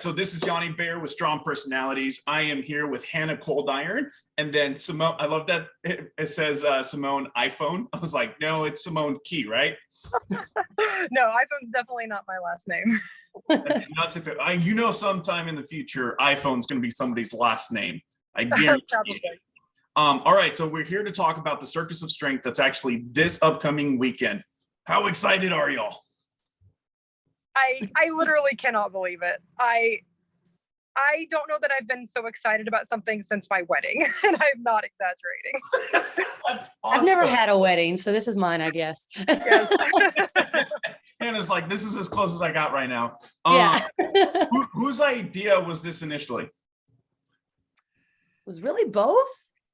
so this is Yanni Bear with Strong Personalities. I am here with Hanna Coldiron, and then Simone. I love that it says Simone iPhone. I was like, no, it's Simone Key, right? No, iPhone's definitely not my last name. Not if it, sometime in the future, iPhone's going to be somebody's last name. I guarantee it. All right, so we're here to talk about the Circus of Strength that's actually this upcoming weekend. How excited are y'all? I literally cannot believe it. I don't know that I've been so excited about something since my wedding, and I'm not exaggerating. That's awesome. I've never had a wedding, so this is mine, I guess. Yes. Hannah's like, this is as close as I got right now. Yeah. Whose idea was this initially? It was really both.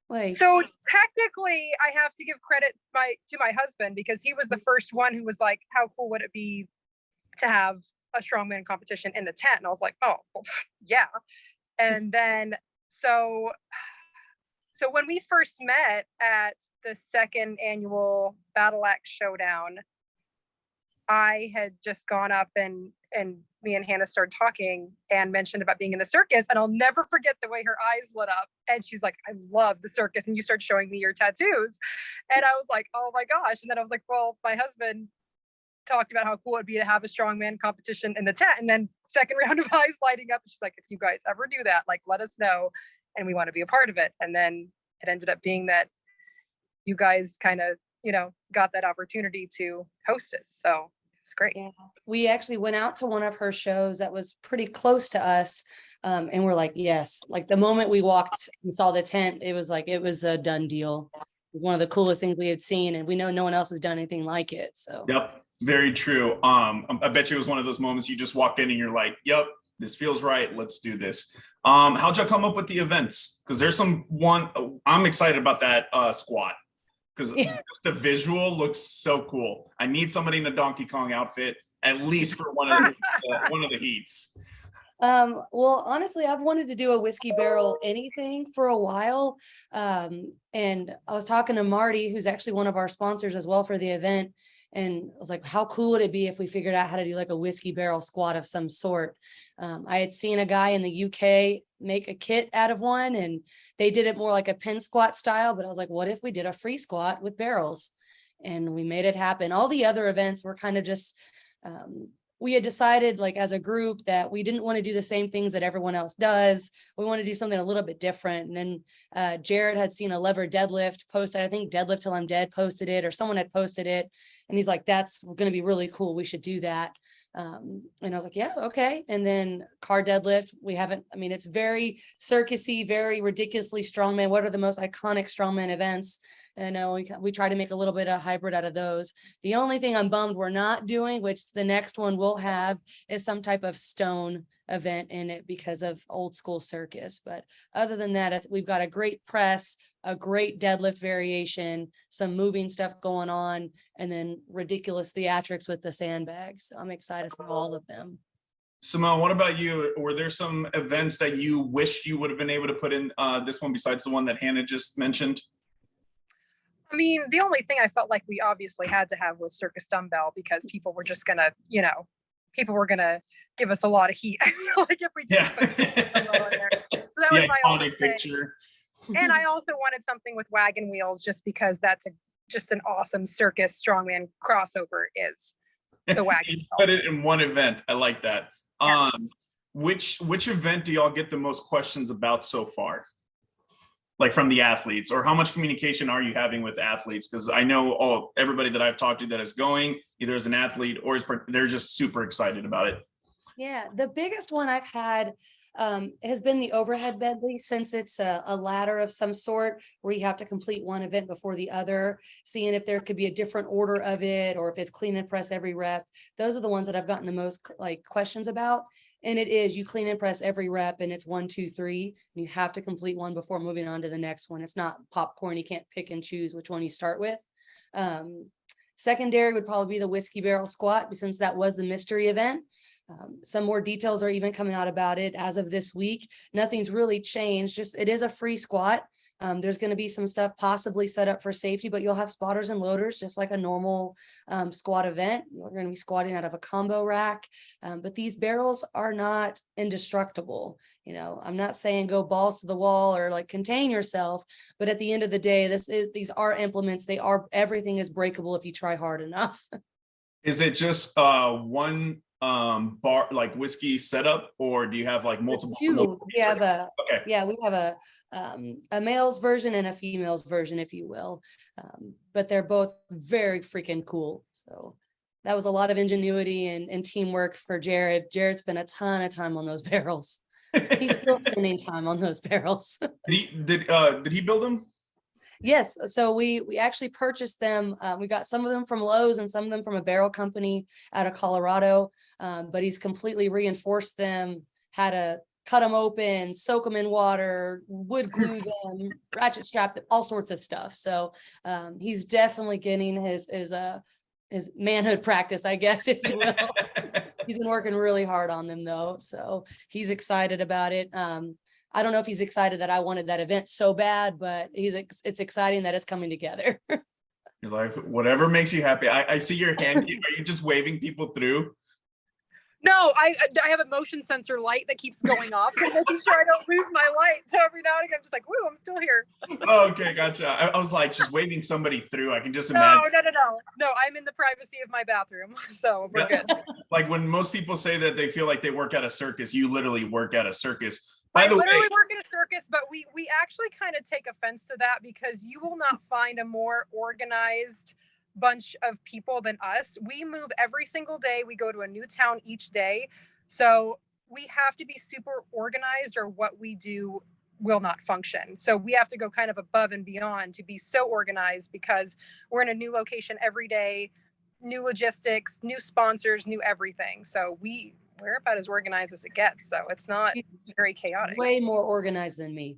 So technically, I have to give credit to my husband, because he was the first one who was like, how cool would it be to have a strongman competition in the tent? And I was like, oh, well, yeah. And then so when we first met at the second annual Battle Axe Showdown, I had just gone up and me and Hannah started talking and mentioned about being in the circus, and I'll never forget the way her eyes lit up, and she's like, I love the circus, and you started showing me your tattoos, and I was like, oh my gosh. And then I was like, well, my husband talked about how cool it'd be to have a strongman competition in the tent, and then second round of eyes lighting up, and she's like, if you guys ever do that, like, let us know, and we want to be a part of it. And then it ended up being that you guys kind of got that opportunity to host it, so it's great. Yeah. We actually went out to one of her shows that was pretty close to us, and we're like, yes. Like the moment we walked and saw the tent, it was like it was a done deal. One of the coolest things we had seen, and we know no one else has done anything like it. So yep, very true. I bet you it was one of those moments you just walked in and you're like, yep, this feels right, let's do this. How'd y'all come up with the events? Because there's I'm excited about that squat, because just the visual looks so cool. I need somebody in a Donkey Kong outfit, at least for one of the heats. Well, honestly, I've wanted to do a whiskey barrel anything for a while. And I was talking to Marty, who's actually one of our sponsors as well for the event. And I was like, how cool would it be if we figured out how to do like a whiskey barrel squat of some sort? I had seen a guy in the UK make a kit out of one, and they did it more like a pin squat style. But I was like, what if we did a free squat with barrels? And we made it happen. All the other events were kind of just, we had decided like as a group that we didn't want to do the same things that everyone else does. We want to do something a little bit different. And then Jared had seen a lever deadlift posted. I think Deadlift Till I'm Dead posted it, or someone had posted it. And he's like, that's going to be really cool. We should do that. And I was like, yeah, okay. And then car deadlift, it's very circusy, very ridiculously strongman. What are the most iconic strongman events? And we try to make a little bit of hybrid out of those. The only thing I'm bummed we're not doing, which the next one will have, is some type of stone event in it because of old school circus. But other than that, we've got a great press, a great deadlift variation, some moving stuff going on, and then ridiculous theatrics with the sandbags. So I'm excited for all of them. Simone, what about you? Were there some events that you wished you would have been able to put in this one besides the one that Hannah just mentioned? I mean, the only thing I felt like we obviously had to have was circus dumbbell, because people were just gonna, people were gonna give us a lot of heat. I feel like if we did put dumbbell in there. So that was my only picture. And I also wanted something with wagon wheels, just because that's just an awesome circus strongman crossover is the wagon. Put it in one event. I like that. Yes. Which event do y'all get the most questions about so far? Like from the athletes, or how much communication are you having with athletes? Because I know everybody that I've talked to that is going either as an athlete or they're just super excited about it. Yeah, the biggest one I've had has been the overhead medley, since it's a ladder of some sort where you have to complete one event before the other, seeing if there could be a different order of it, or if it's clean and press every rep. Those are the ones that I've gotten the most questions about. And it is, you clean and press every rep, and it's 1, 2, 3. And you have to complete one before moving on to the next one. It's not popcorn. You can't pick and choose which one you start with. Secondary would probably be the whiskey barrel squat, since that was the mystery event. Some more details are even coming out about it as of this week. Nothing's really changed. Just, it is a free squat. There's going to be some stuff possibly set up for safety, but you'll have spotters and loaders, just like a normal squat event. We're going to be squatting out of a combo rack, but these barrels are not indestructible. You know, I'm not saying go balls to the wall or like contain yourself, but at the end of the day, these are implements. Everything is breakable if you try hard enough. Is it just one bar like whiskey setup, or do you have like multiple? We have Okay. Yeah, we have a male's version and a female's version, if you will. But they're both very freaking cool. So that was a lot of ingenuity and teamwork for Jared. Jared spent a ton of time on those barrels. He's still spending time on those barrels. Did he build them? Yes, so we actually purchased them. We got some of them from Lowe's and some of them from a barrel company out of Colorado. But he's completely reinforced them, had to cut them open, soak them in water, wood glue them, ratchet strap them, all sorts of stuff. So he's definitely getting his manhood practice, I guess, if you will. He's been working really hard on them though, so he's excited about it. I don't know if he's excited that I wanted that event so bad, but it's exciting that it's coming together. You're like, whatever makes you happy. I see your hand. Are you just waving people through? No, I have a motion sensor light that keeps going off, so making sure I don't lose my light. So every now and again, I'm just like, "Woo, I'm still here." Oh, okay, gotcha. I was like, just waving somebody through. I can just imagine. No. I'm in the privacy of my bathroom, so we're good. Like when most people say that they feel like they work at a circus, you literally work at a circus. I literally work in a circus, but we actually kind of take offense to that because you will not find a more organized bunch of people than us. We move every single day. We go to a new town each day. So we have to be super organized or what we do will not function. So we have to go kind of above and beyond to be so organized because we're in a new location every day, new logistics, new sponsors, new everything. So we're about as organized as it gets. So it's not very chaotic. Way more organized than me.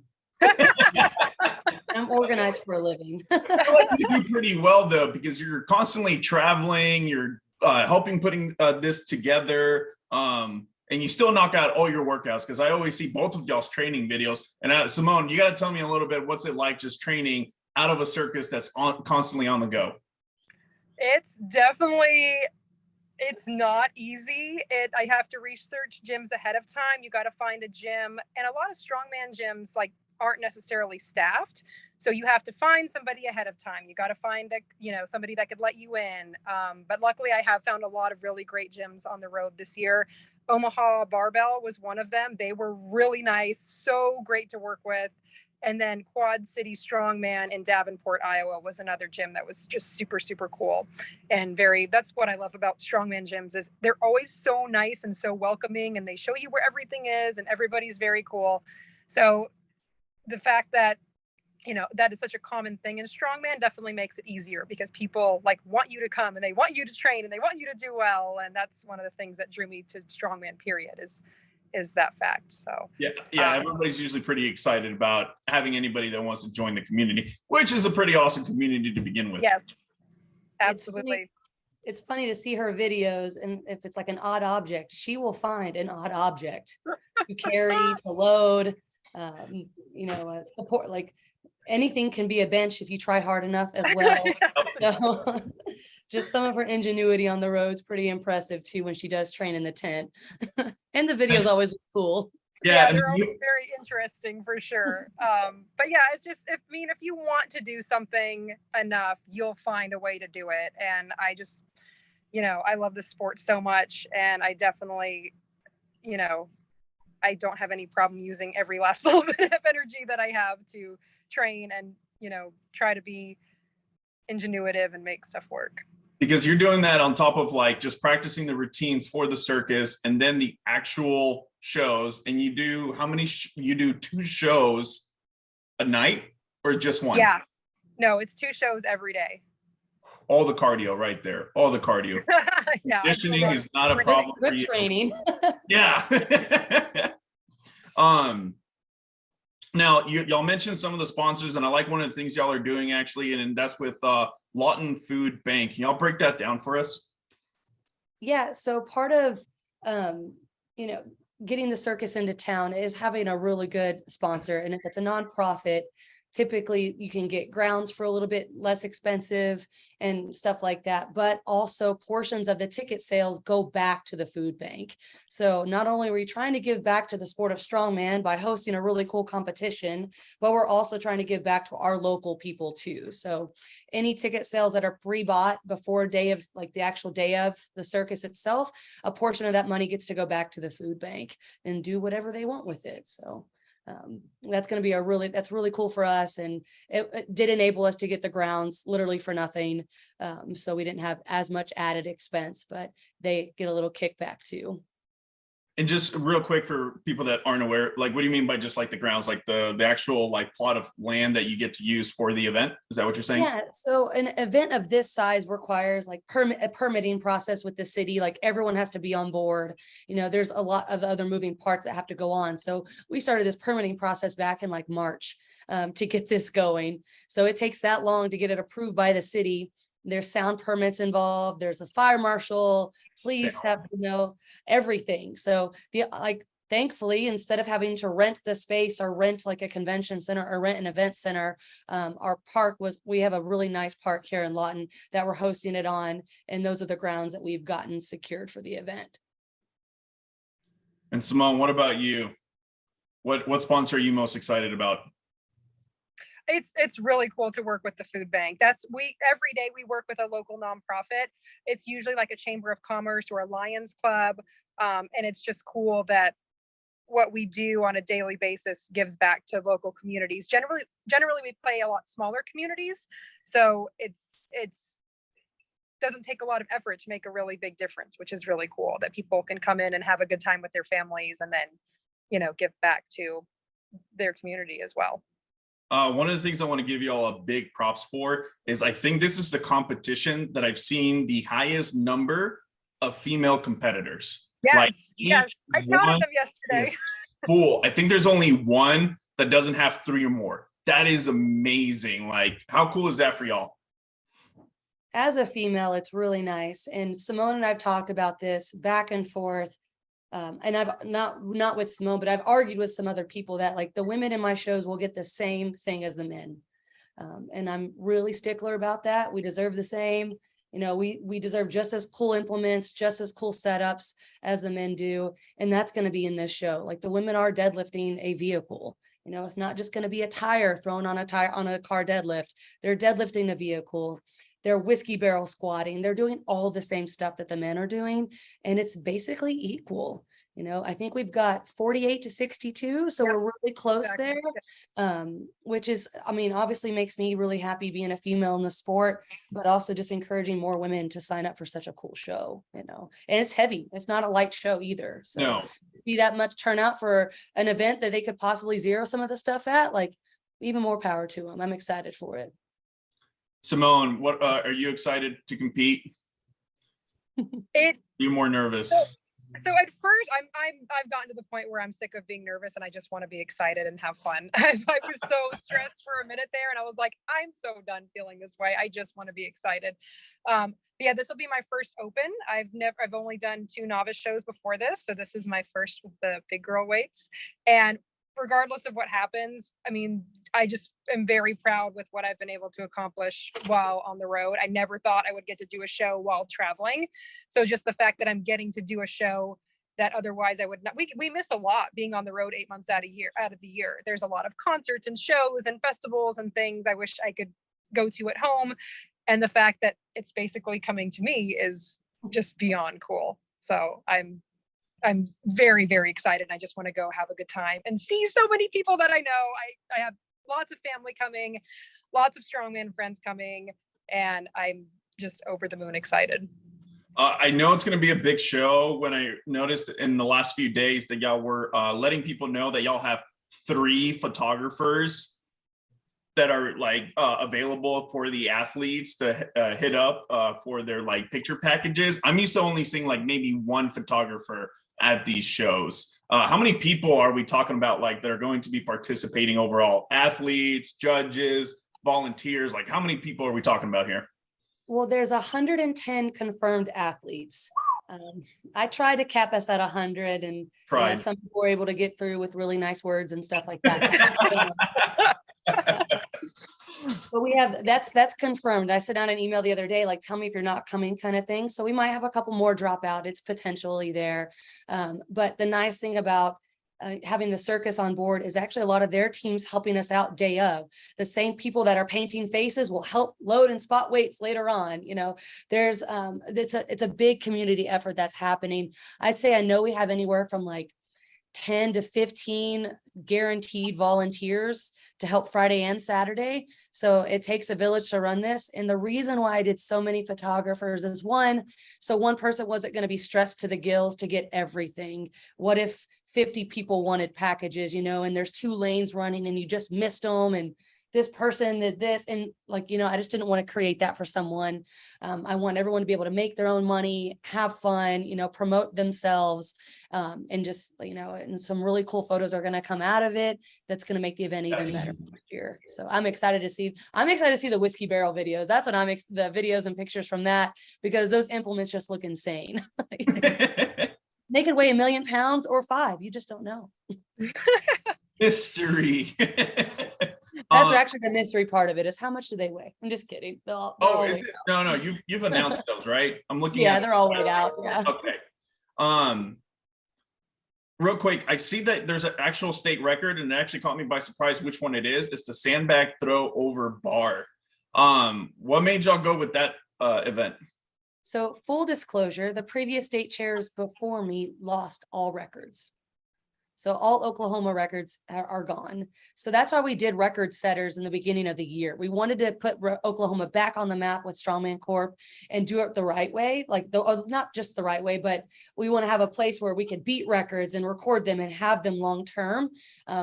I'm organized for a living. I feel like you do pretty well though, because you're constantly traveling, you're helping putting this together, and you still knock out all your workouts. Because I always see both of y'all's training videos. And Simone, you got to tell me a little bit, what's it like just training out of a circus that's constantly on the go? It's not easy. I have to research gyms ahead of time. You got to find a gym, and a lot of strongman gyms aren't necessarily staffed. So you have to find somebody ahead of time. You got to find somebody that could let you in. But luckily I have found a lot of really great gyms on the road this year. Omaha Barbell was one of them. They were really nice, so great to work with. And then Quad City Strongman in Davenport, Iowa was another gym that was just super, super cool. And that's what I love about strongman gyms is they're always so nice and so welcoming, and they show you where everything is and everybody's very cool. So the fact that, that is such a common thing in strongman definitely makes it easier because people want you to come and they want you to train and they want you to do well. And that's one of the things that drew me to strongman period is that fact. So everybody's usually pretty excited about having anybody that wants to join the community, which is a pretty awesome community to begin with. Yes, absolutely. It's funny to see her videos, and if it's like an odd object, she will find an odd object to carry, to load, support. Like anything can be a bench if you try hard enough as well. So just some of her ingenuity on the road is pretty impressive too when she does train in the tent. And the videos always look cool. Yeah, they're always very interesting for sure. But yeah, it's just, if you want to do something enough, you'll find a way to do it. And I just, I love the sport so much, and I definitely, I don't have any problem using every last little bit of energy that I have to train and, try to be ingenuitive and make stuff work. Because you're doing that on top of just practicing the routines for the circus and then the actual shows. And you do how many? You do 2 shows a night or just one? Yeah, no, it's 2 shows every day. All the cardio right there. All the cardio. Yeah, conditioning is not a problem for you. Training. Yeah. Now y'all mentioned some of the sponsors, and I like one of the things y'all are doing actually, and that's with Lawton Food Bank. Can y'all break that down for us? Yeah, so part of getting the circus into town is having a really good sponsor, and if it's a nonprofit, typically you can get grounds for a little bit less expensive and stuff like that, but also portions of the ticket sales go back to the food bank. So not only are we trying to give back to the sport of strongman by hosting a really cool competition, but we're also trying to give back to our local people too. So any ticket sales that are pre-bought before day of, like the actual day of the circus itself, a portion of that money gets to go back to the food bank and do whatever they want with it. So that's going to be that's really cool for us. And it did enable us to get the grounds literally for nothing. So we didn't have as much added expense, but they get a little kickback too. And just real quick for people that aren't aware, like, what do you mean by just like the grounds, like the actual like plot of land that you get to use for the event? Is that what you're saying? Yeah. So an event of this size requires like a permitting process with the city. Like everyone has to be on board. You know, there's a lot of other moving parts that have to go on. So we started this permitting process back in like March to get this going. So it takes that long to get it approved by the city. There's sound permits involved. There's a fire marshal, police have, you know, everything. So thankfully, instead of having to rent the space or rent like a convention center or rent an event center, our park we have a really nice park here in Lawton that we're hosting it on. And those are the grounds that we've gotten secured for the event. And Simone, what about you? What sponsor are you most excited about? It's really cool to work with the food bank. Every day we work with a local nonprofit. It's usually like a chamber of commerce or a Lions Club. And it's just cool that what we do on a daily basis gives back to local communities. Generally we play a lot smaller communities. So it's doesn't take a lot of effort to make a really big difference, which is really cool that people can come in and have a good time with their families and then, you know, give back to their community as well. One of the things I want to give you all a big props for is I think this is the competition that I've seen the highest number of female competitors. Yes, like yes. I counted them yesterday. Cool. I think there's only one that doesn't have 3 or more. That is amazing. Like, how cool is that for y'all? As a female, it's really nice. And Simone and I've talked about this back and forth. And I've not with Simone, but I've argued with some other people that like the women in my shows will get the same thing as the men. And I'm really stickler about that. We deserve the same. You know, we deserve just as cool implements, just as cool setups as the men do. And that's going to be in this show. Like the women are deadlifting a vehicle. You know, it's not just going to be a tire thrown on a car deadlift. They're deadlifting a vehicle. They're whiskey barrel squatting. They're doing all the same stuff that the men are doing. And it's basically equal. You know, I think we've got 48 to 62. So we're really close there, which is, I mean, obviously makes me really happy being a female in the sport, but also just encouraging more women to sign up for such a cool show, you know, and it's heavy. It's not a light show either. So no. See that much turnout for an event that they could possibly zero some of the stuff at, like even more power to them. I'm excited for it. Simone, what are you excited to compete? You more nervous? So at first, I've gotten to the point where I'm sick of being nervous and I just want to be excited and have fun. I was so stressed for a minute there, and I was like, I'm so done feeling this way. I just want to be excited. But yeah, this will be my first open. I've only done 2 novice shows before this, so this is my first with the big girl weights. And regardless of what happens, I mean, I just am very proud with what I've been able to accomplish while on the road. I never thought I would get to do a show while traveling. So just the fact that I'm getting to do a show that otherwise I would not, we miss a lot being on the road 8 months out of the year. There's a lot of concerts and shows and festivals and things I wish I could go to at home. And the fact that it's basically coming to me is just beyond cool. So I'm very, very excited. I just want to go have a good time and see so many people that I know. I have lots of family coming, lots of strongman friends coming, and I'm just over the moon excited. I know it's going to be a big show. When I noticed in the last few days that y'all were letting people know that y'all have 3 photographers that are like available for the athletes to hit up for their like picture packages. I'm used to only seeing like maybe 1 photographer at these shows. How many people are we talking about like that are going to be participating overall? Athletes, judges, volunteers, like how many people are we talking about here? Well, there's 110 confirmed athletes. I try to cap us at 100, and you know, some people were able to get through with really nice words and stuff like that. But we have, that's confirmed. I sent out an email the other day, like, tell me if you're not coming kind of thing. So we might have a couple more drop out. It's potentially there. But the nice thing about having the circus on board is actually a lot of their teams helping us out day of. The same people that are painting faces will help load and spot weights later on. You know, there's it's a big community effort that's happening. I'd say I know we have anywhere from like 10 to 15 guaranteed volunteers to help Friday and Saturday. So it takes a village to run this. And the reason why I did so many photographers is so one person wasn't going to be stressed to the gills to get everything. What if 50 people wanted packages, you know, and there's 2 lanes running and you just missed them, and this person did this, and like, you know, I just didn't want to create that for someone. I want everyone to be able to make their own money, have fun, you know, promote themselves, and just, you know, and some really cool photos are going to come out of it. That's going to make the event even better next year. So I'm excited to see the whiskey barrel videos. That's what the videos and pictures from that, because those implements just look insane. They could weigh 1 million pounds or 5. You just don't know. Mystery. That's actually the mystery part of it, is how much do they weigh? I'm just kidding. They're all weighed out. No, you've announced those, right? I'm looking Yeah, at they're all weighed out. Yeah. Okay. Real quick, I see that there's an actual state record, and it actually caught me by surprise which one it is. It's the sandbag throw over bar. What made y'all go with that event? So full disclosure, the previous state chairs before me lost all records. So all Oklahoma records are gone. So that's why we did record setters in the beginning of the year. We wanted to put Oklahoma back on the map with Strongman Corp and do it the right way, like not just the right way, but we want to have a place where we can beat records and record them and have them long term.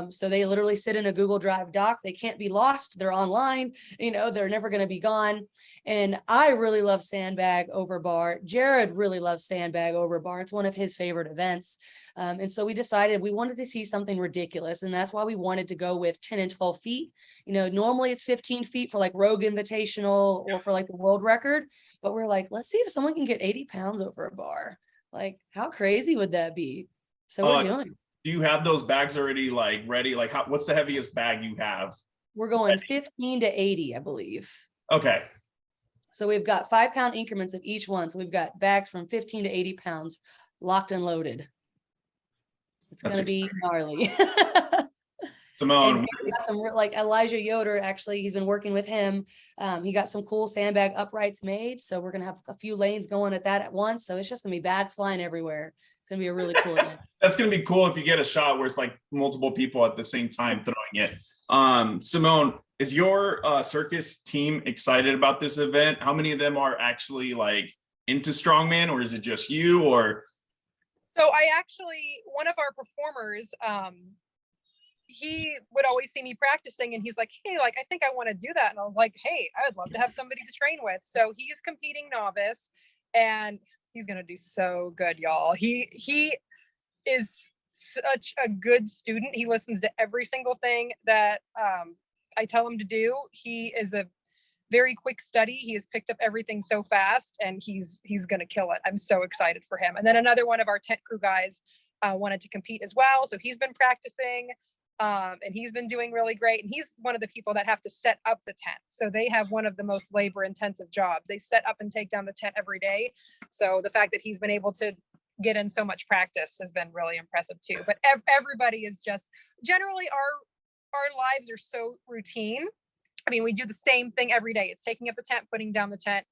So they literally sit in a Google Drive doc. They can't be lost. They're online. You know, they're never going to be gone. And I really love sandbag over bar. Jared really loves sandbag over bar. It's one of his favorite events. And so we decided we wanted to see something ridiculous. And that's why we wanted to go with 10 and 12 feet. You know, normally it's 15 feet for like Rogue Invitational or for like the world record. But we're like, let's see if someone can get 80 pounds over a bar. Like, how crazy would that be? So we're doing. Do you have those bags already like ready? Like, what's the heaviest bag you have? We're going 15 to 80, I believe. Okay. So we've got 5-pound increments of each one. So we've got bags from 15 to 80 pounds locked and loaded. It's going to be gnarly. Simone, and we got some like Elijah Yoder, actually, he's been working with him. He got some cool sandbag uprights made. So we're going to have a few lanes going at that at once. So it's just going to be bags flying everywhere. It's going to be a really cool event. That's going to be cool if you get a shot where it's like multiple people at the same time throwing it. Simone, is your circus team excited about this event? How many of them are actually like into Strongman, or is it just you? Or so one of our performers, he would always see me practicing and he's like, hey, like, I think I want to do that. And I was like, hey, I would love to have somebody to train with. So he's competing novice and he's going to do so good, y'all. He is such a good student. He listens to every single thing that I tell him to do. He is a very quick study. He has picked up everything so fast and he's going to kill it. I'm so excited for him. And then another one of our tent crew guys wanted to compete as well. So he's been practicing and he's been doing really great. And he's one of the people that have to set up the tent. So they have one of the most labor intensive jobs. They set up and take down the tent every day. So the fact that he's been able to get in so much practice has been really impressive too. But everybody is just generally our lives are so routine. I mean, we do the same thing every day. It's taking up the tent, putting down the tent.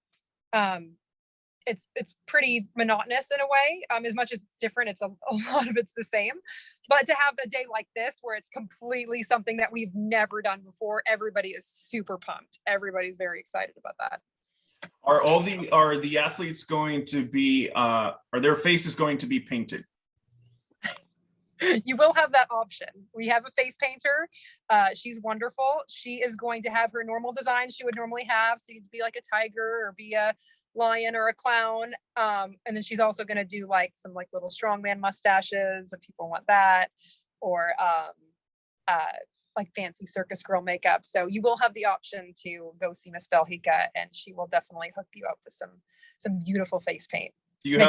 It's pretty monotonous in a way. As much as it's different, it's a lot of it's the same. But to have a day like this where it's completely something that we've never done before, everybody is super pumped. Everybody's very excited about that. Are the athletes going to be are their faces going to be painted? You will have that option. We have a face painter. She's wonderful. She is going to have her normal design she would normally have. So you'd be like a tiger or be a lion or a clown. And then she's also going to do like some like little strongman mustaches if people want that, or like fancy circus girl makeup. So you will have the option to go see Miss Belhika, and she will definitely hook you up with some beautiful face paint. Do you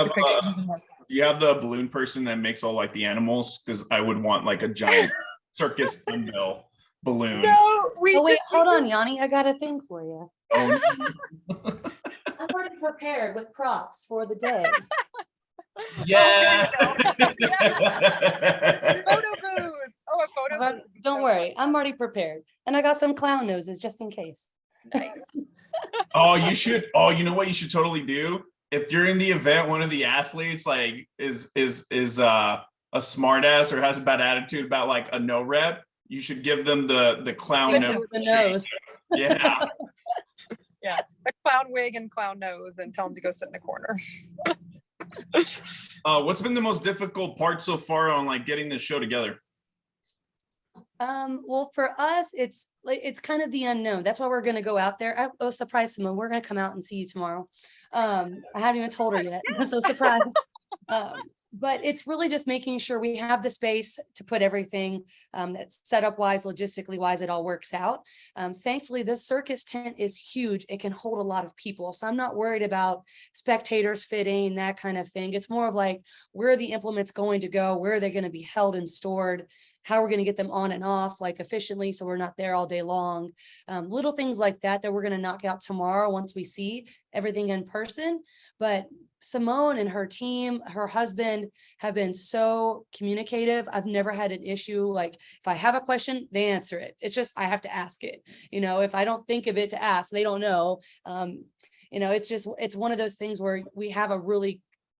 have the balloon person that makes all like the animals? Because I would want like a giant circus dumbbell balloon. No, we Oh, wait, just hold on, Yanni. I got a thing for you. Oh, I'm already prepared with props for the day. yeah. photo booth. Oh, a photo booth. Don't worry, I'm already prepared. And I got some clown noses just in case. Nice. Oh, you should. Oh, you know what you should totally do? If during the event one of the athletes like is a smart ass or has a bad attitude about like a no rep, you should give them the clown Hit nose. them with the nose. Yeah. Yeah, a clown wig and clown nose, and tell them to go sit in the corner. What's been the most difficult part so far on like getting this show together? Well, for us, it's kind of the unknown. That's why we're gonna go out there. Oh, surprise, Simone, we're gonna come out and see you tomorrow. I haven't even told her yet, so surprise. But it's really just making sure we have the space to put everything that's set up wise, logistically wise, it all works out. Thankfully, this circus tent is huge. It can hold a lot of people. So I'm not worried about spectators fitting, that kind of thing. It's more of like, where are the implements going to go? Where are they going to be held and stored? How we're going to get them on and off like efficiently so we're not there all day long. Little things like that we're going to knock out tomorrow once we see everything in person. But Simone and her team, her husband have been so communicative. I've never had an issue. Like if I have a question, they answer it. It's just, I have to ask it. You know, if I don't think of it to ask, they don't know. You know, it's one of those things where we have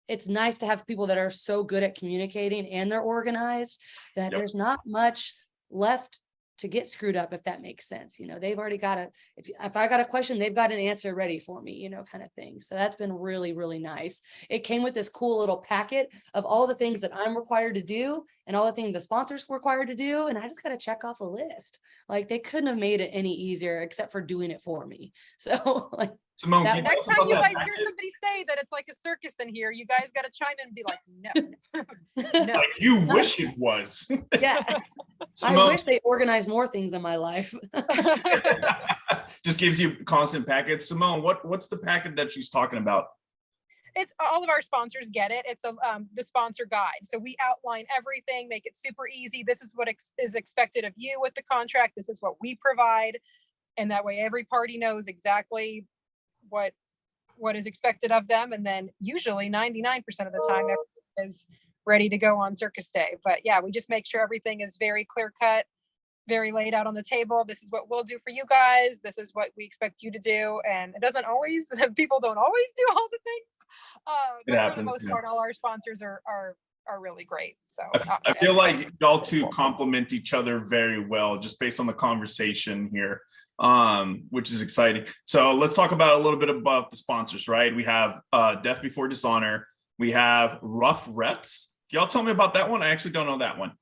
it's nice to have people that are so good at communicating and they're organized that there's not much left to get screwed up, if that makes sense. You know, they've already got if I got a question, they've got an answer ready for me, you know, kind of thing. So that's been really, really nice. It came with this cool little packet of all the things that I'm required to do and all the things the sponsors were required to do. And I just got to check off a list. Like they couldn't have made it any easier except for doing it for me. So like, Simone, That- can Next tell us time you about guys that hear packet? somebody say that it's like a circus in here, you guys got to chime in and be like, no, no. Like you wish it was. yeah, I Simone, wish they organized more things in my life. just gives you constant packets. Simone, what's the packet that she's talking about? It's all of our sponsors get it. It's the sponsor guide. So we outline everything, make it super easy. This is what is expected of you with the contract. This is what we provide. And that way every party knows exactly what is expected of them. And then usually 99% of the time everyone is ready to go on circus day. But yeah, we just make sure everything is very clear cut, very laid out on the table. This is what we'll do for you guys. This is what we expect you to do. And it doesn't always, people don't always do all the things. But for the most part, all our sponsors are really great. So I feel like y'all two complement each other very well, just based on the conversation here, which is exciting. So let's talk about a little bit about the sponsors, right? We have Death Before Dishonor. We have Rough Reps. Y'all tell me about that one. I actually don't know that one.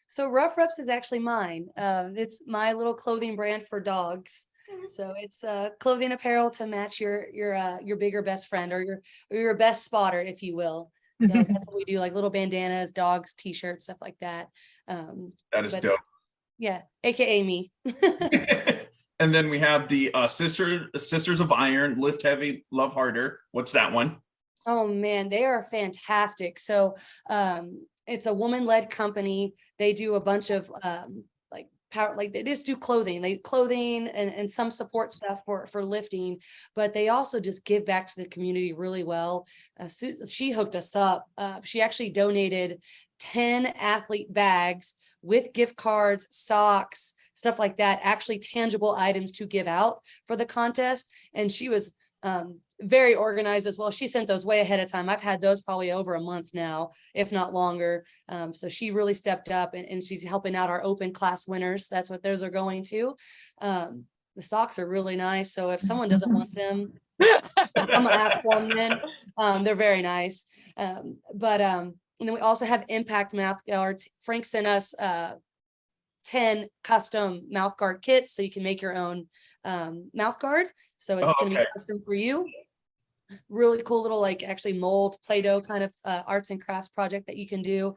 So Rough Reps is actually mine. It's my little clothing brand for dogs. So it's clothing apparel to match your bigger best friend or your best spotter, if you will. So that's what we do, like little bandanas, dogs, t-shirts, stuff like that. That is dope. Yeah, aka me. And then we have the Sisters of Iron, Lift Heavy, Love Harder. What's that one? Oh man, they are fantastic. So it's a woman-led company. They do a bunch of they just do clothing, and some support stuff for lifting, but they also just give back to the community really well. She hooked us up. She actually donated 10 athlete bags with gift cards, socks, stuff like that, actually tangible items to give out for the contest. And she was very organized as well. She sent those way ahead of time. I've had those probably over a month now, if not longer. So she really stepped up and she's helping out our open class winners. That's what those are going to. The socks are really nice. So if someone doesn't want them, I'm gonna ask for them then. They're very nice. And then we also have Impact mouth guards. Frank sent us 10 custom mouth guard kits so you can make your own mouth guard. So it's going to be custom for you. Really cool little actually mold Play-Doh kind of arts and crafts project that you can do.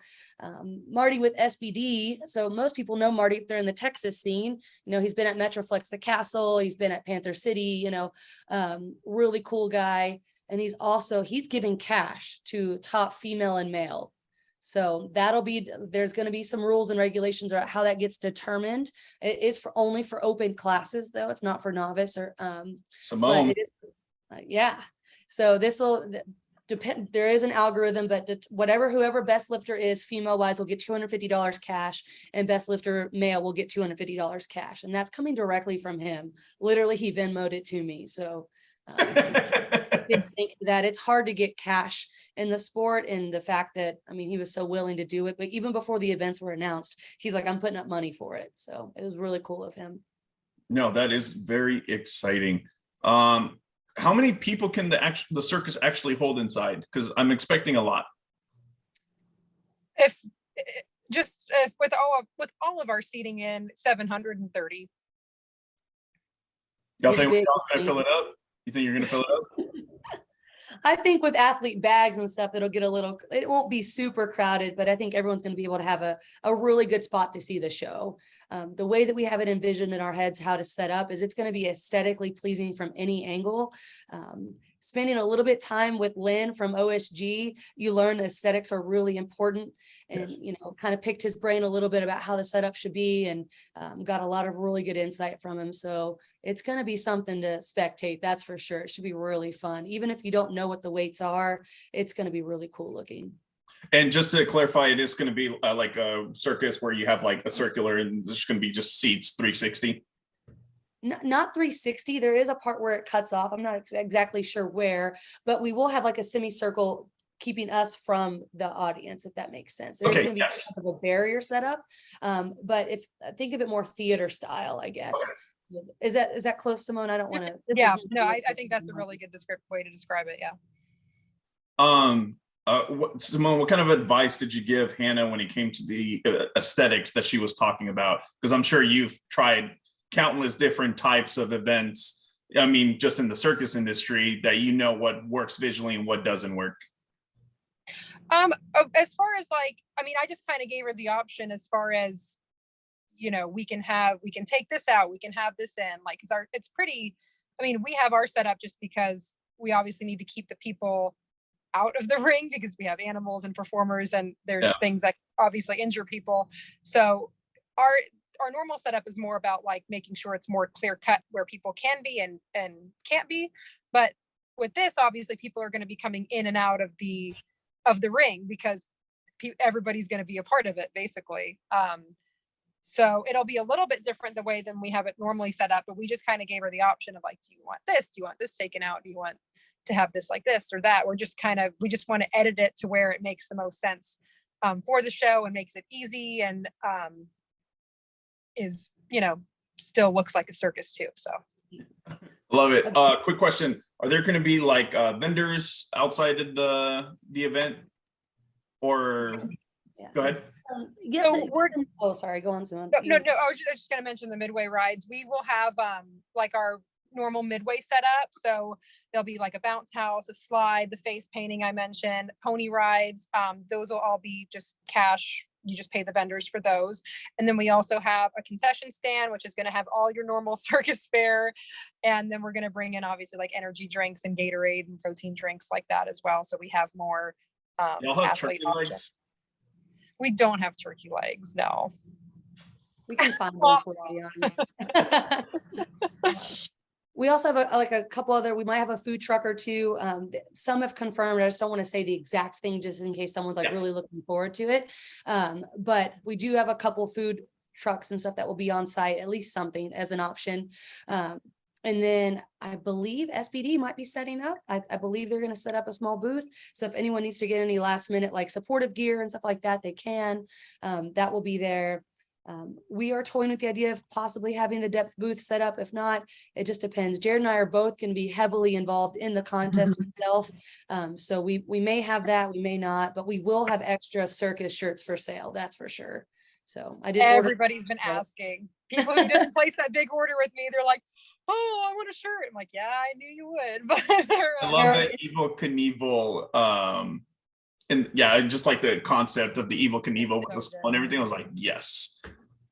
Marty with SBD. So most people know Marty if they're in the Texas scene. You know, he's been at Metroflex the Castle. He's been at Panther City, you know, really cool guy. And he's giving cash to top female and male. So there's going to be some rules and regulations about how that gets determined. It is only for open classes though. It's not for novice or, but Simone. it is, yeah. So this will depend. There is an algorithm, but whoever best lifter is female wise will get $250 cash, and best lifter male will get $250 cash. And that's coming directly from him. Literally, he Venmo'd it to me. So think that it's hard to get cash in the sport, and the fact that, I mean, he was so willing to do it, but even before the events were announced, he's like, I'm putting up money for it. So it was really cool of him. No, that is very exciting. How many people can the circus actually hold inside? Because I'm expecting a lot. If with all of our seating in, 730. Y'all think y'all gonna fill it up? You think you're gonna fill it up? I think with athlete bags and stuff, it won't be super crowded, but I think everyone's going to be able to have a really good spot to see the show. The way that we have it envisioned in our heads, how to set up, is it's going to be aesthetically pleasing from any angle. Spending a little bit time with Lynn from OSG, you learn the aesthetics are really important, and yes, kind of picked his brain a little bit about how the setup should be, and got a lot of really good insight from him. So it's going to be something to spectate, that's for sure. It should be really fun. Even if you don't know what the weights are, it's going to be really cool looking. And just to clarify, it is going to be like a circus where you have like a circular and there's going to be just seats 360. Not 360. There is a part where it cuts off. I'm not exactly sure where, but we will have like a semicircle keeping us from the audience, if that makes sense. There's going to be some of a barrier set up, but think of it more theater style, I guess. Okay. Is that close, Simone? I don't want to. Yeah, no, I think that's a really good way to describe it. Yeah. Simone, what kind of advice did you give Hanna when it came to the aesthetics that she was talking about? Because I'm sure you've tried countless different types of events. I mean, just in the circus industry, that what works visually and what doesn't work. As far as I just kind of gave her the option as far as, we can take this out, we can have this in, because it's pretty, we have our setup just because we obviously need to keep the people out of the ring because we have animals and performers, and there's things that obviously injure people. So our normal setup is more about making sure it's more clear cut where people can be and can't be. But with this, obviously people are going to be coming in and out of the ring because everybody's going to be a part of it basically. So it'll be a little bit different the way than we have it normally set up, but we just kind of gave her the option of do you want this? Do you want this taken out? Do you want to have this like this or that? We just want to edit it to where it makes the most sense for the show and makes it easy and is still looks like a circus too. So love it. Quick question: are there going to be vendors outside of the event, or go ahead? Yes. So sorry, go on, Simone. No, I was just going to mention the midway rides. We will have our normal midway setup, so there'll be a bounce house, a slide, the face painting I mentioned, pony rides. Those will all be just cash. You just pay the vendors for those. And then we also have a concession stand, which is going to have all your normal circus fare. And then we're going to bring in obviously energy drinks and Gatorade and protein drinks like that as well. So we have more athlete options. We don't have turkey legs, no. We can find one for you. We also have a couple other, we might have a food truck or two. Some have confirmed. I just don't want to say the exact thing just in case someone's really looking forward to it. But we do have a couple food trucks and stuff that will be on site, at least something as an option. And then I believe SBD might be setting up. I believe they're going to set up a small booth. So if anyone needs to get any last minute supportive gear and stuff like that, they can. That will be there. We are toying with the idea of possibly having a depth booth set up. If not, it just depends. Jared and I are both going to be heavily involved in the contest itself. So we may have that, we may not, but we will have extra circus shirts for sale. That's for sure. So I didn't. Everybody's been asking. People who didn't place that big order with me, they're like, "Oh, I want a shirt." I'm like, "Yeah, I knew you would." But I love that Evel Knievel. And yeah, just the concept of the Evel Knievel with the skull and everything. I was like, yes.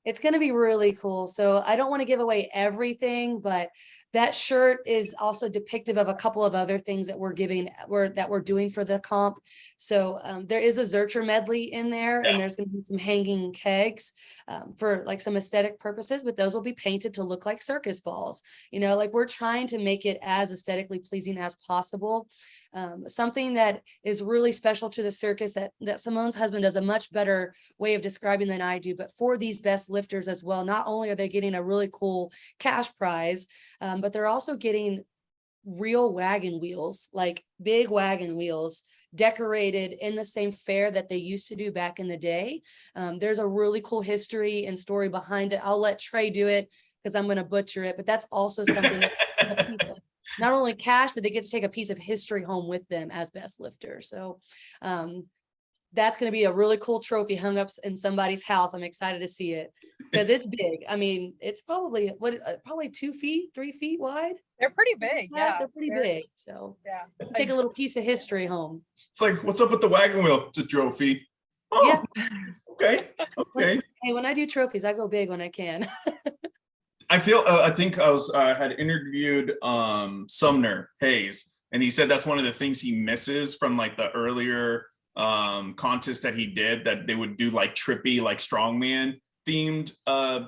It's going to be really cool. So I don't want to give away everything, but That shirt is also depictive of a couple of other things that we're doing for the comp. So there is a Zercher medley in there, and there's going to be some hanging kegs for like some aesthetic purposes, but those will be painted to look like circus balls. You know, like we're trying to make it as aesthetically pleasing as possible. Something that is really special to the circus that Simone's husband does a much better way of describing than I do, but for these best lifters as well, not only are they getting a really cool cash prize, but they're also getting real wagon wheels, like big wagon wheels decorated in the same fair that they used to do back in the day. There's a really cool history and story behind it. I'll let Trey do it because I'm going to butcher it, but that's also something that not only cash, but they get to take a piece of history home with them as best lifters. So that's going to be a really cool trophy hung up in somebody's house. I'm excited to see it because it's big. I mean, it's probably probably 2 feet, 3 feet wide. They're pretty big. Yeah, they're pretty big. So yeah, take a little piece of history home. It's like, what's up with the wagon wheel? It's a trophy. Oh, yeah. Okay. Okay. Hey, when I do trophies, I go big when I can. I feel, I think I had interviewed Sumner Hayes, and he said that's one of the things he misses from like the earlier contest that he did, that they would do like trippy, like strongman themed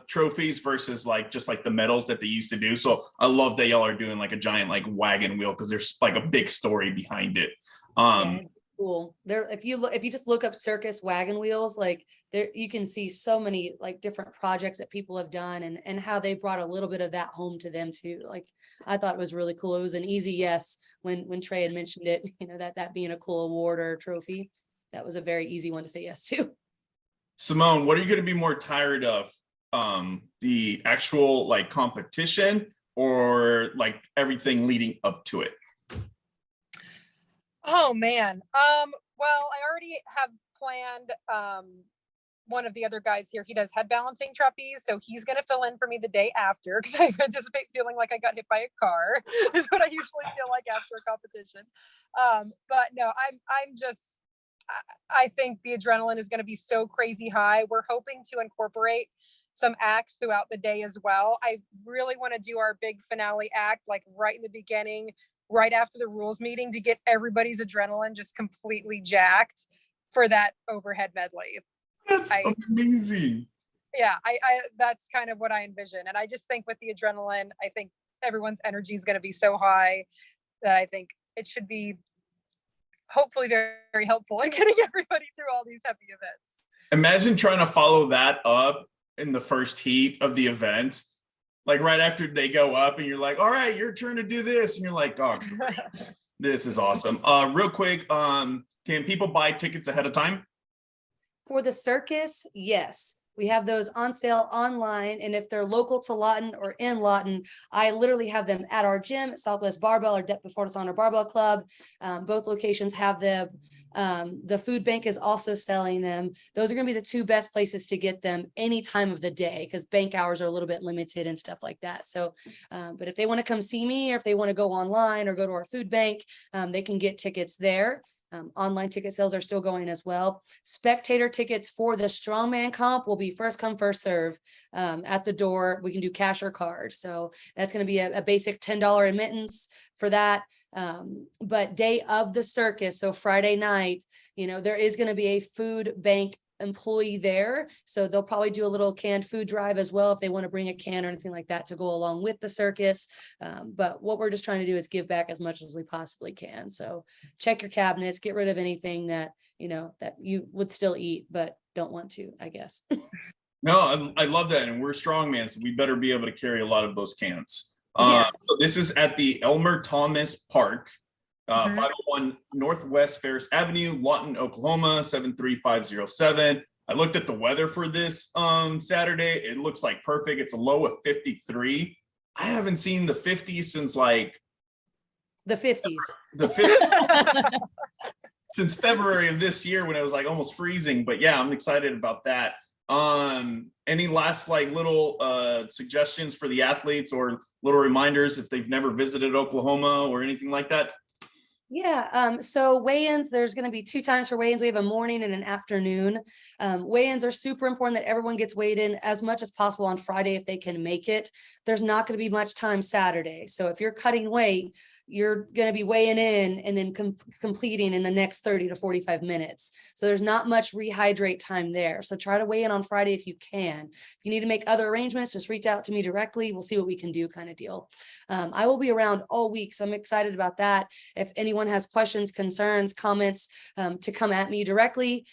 trophies versus like just like the medals that they used to do. So I love that y'all are doing like a giant like wagon wheel because there's like a big story behind it. Yeah, cool. There, if you just look up circus wagon wheels, like there you can see so many like different projects that people have done and how they brought a little bit of that home to them too. Like I thought it was really cool. It was an easy yes when Trey had mentioned it, you know, that being a cool award or a trophy. That was a very easy one to say yes to. Simone, what are you going to be more tired of? The actual like competition or like everything leading up to it? Oh man. Well, I already have planned one of the other guys here. He does head balancing trapeze, so he's going to fill in for me the day after because I anticipate feeling like I got hit by a car is what I usually feel like after a competition. But no, I think the adrenaline is going to be so crazy high. We're hoping to incorporate some acts throughout the day as well. I really want to do our big finale act like right in the beginning, right after the rules meeting, to get everybody's adrenaline just completely jacked for that overhead medley. That's amazing. Yeah, I that's kind of what I envision. And I just think with the adrenaline, I think everyone's energy is going to be so high that I think it should be hopefully very, very helpful in getting everybody through all these heavy events. Imagine trying to follow that up in the first heat of the event, like right after they go up and you're like, all right, your turn to do this. And you're like, oh, this is awesome. Real quick, can people buy tickets ahead of time? For the circus, yes. We have those on sale online, and if they're local to Lawton or in Lawton, I literally have them at our gym at Southwest Barbell or Depth Before Dishonor Barbell Club. Both locations have them. The food bank is also selling them. Those are going to be the two best places to get them any time of the day because bank hours are a little bit limited and stuff like that. So, but if they want to come see me or if they want to go online or go to our food bank, they can get tickets there. Online ticket sales are still going as well. Spectator tickets for the Strongman comp will be first come, first serve at the door. We can do cash or card. So that's going to be a basic $10 admittance for that. But day of the circus, so Friday night, you know, there is going to be a food bank employee there. So they'll probably do a little canned food drive as well if they want to bring a can or anything like that to go along with the circus. But what we're just trying to do is give back as much as we possibly can. So check your cabinets, get rid of anything that, you know, that you would still eat, but don't want to, I guess. No, I love that. And we're strongman, so we better be able to carry a lot of those cans. Yes. So this is at the Elmer Thomas Park. 501 Northwest Ferris Avenue, Lawton, Oklahoma, 73507. I looked at the weather for this Saturday. It looks like perfect. It's a low of 53. I haven't seen the 50s since like the 50s. The 50s. Since February of this year when it was like almost freezing. But yeah, I'm excited about that. Any last like little suggestions for the athletes or little reminders if they've never visited Oklahoma or anything like that? Yeah, so weigh-ins, there's going to be 2 times for weigh-ins. We have a morning and an afternoon. Weigh-ins are super important that everyone gets weighed in as much as possible on Friday if they can make it. There's not going to be much time Saturday. So if you're cutting weight, you're going to be weighing in and then completing in the next 30 to 45 minutes. So there's not much rehydrate time there. So try to weigh in on Friday if you can. If you need to make other arrangements, just reach out to me directly. We'll see what we can do, kind of deal. I will be around all week, so I'm excited about that. If anyone has questions, concerns, comments, to come at me directly.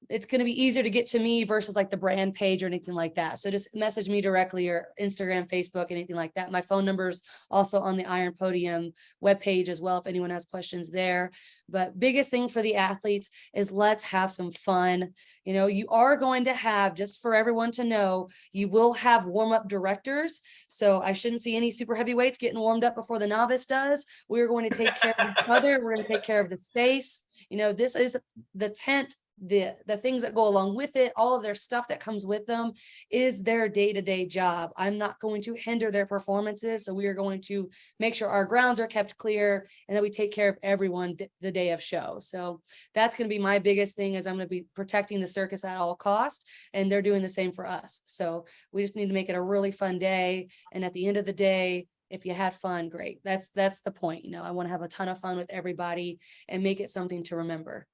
It's going to be easier to get to me versus like the brand page or anything like that. So just message me directly, or Instagram, Facebook, anything like that. My phone number is also on the Iron Podium webpage as well, if anyone has questions there. But biggest thing for the athletes is let's have some fun. You know, you are going to have, just for everyone to know, you will have warm-up directors. So I shouldn't see any super heavyweights getting warmed up before the novice does. We're going to take care of each other. We're going to take care of the space. You know, this is the tent, the things that go along with it, all of their stuff that comes with them is their day-to-day job. I'm not going to hinder their performances. So we are going to make sure our grounds are kept clear and that we take care of everyone the day of show. So that's going to be my biggest thing, is I'm going to be protecting the circus at all costs, and they're doing the same for us. So we just need to make it a really fun day. And at the end of the day, if you had fun, great. That's the point. You know, I want to have a ton of fun with everybody and make it something to remember.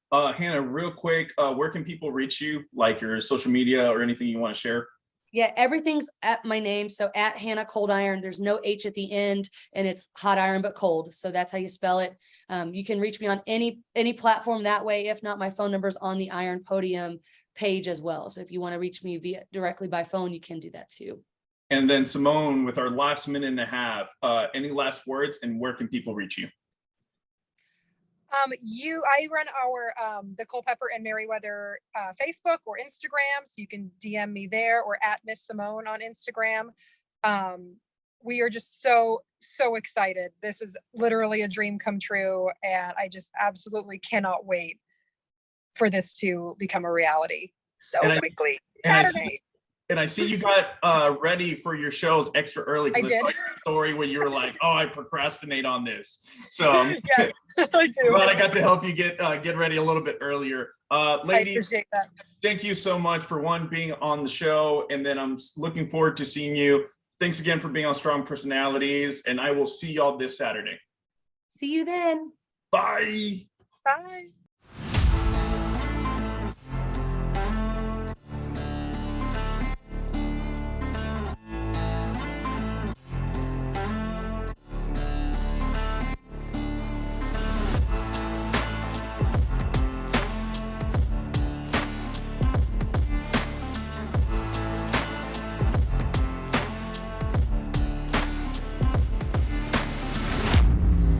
Hanna, real quick, where can people reach you, like your social media or anything you want to share? Yeah, everything's at my name. So at Hanna Coldiron, there's no H at the end, and it's hot iron but cold. So that's how you spell it. You can reach me on any platform that way. If not, my phone number is on the Iron Podium page as well. So if you want to reach me directly by phone, you can do that too. And then Simone, with our last minute and a half, any last words, and where can people reach you? I run our the Culpeper and Merriweather Facebook or Instagram, so you can DM me there, or at Miss Simone on Instagram. We are just so excited. This is literally a dream come true, and I just absolutely cannot wait for this to become a reality so quickly. Saturday. And I see you got ready for your shows extra early, because I saw your story where you were like, "Oh, I procrastinate on this." So yes, I do. Glad I got to help you get ready a little bit earlier. Lady, I appreciate that. Thank you so much for being on the show, and then I'm looking forward to seeing you. Thanks again for being on Strong Personalities, and I will see y'all this Saturday. See you then. Bye. Bye.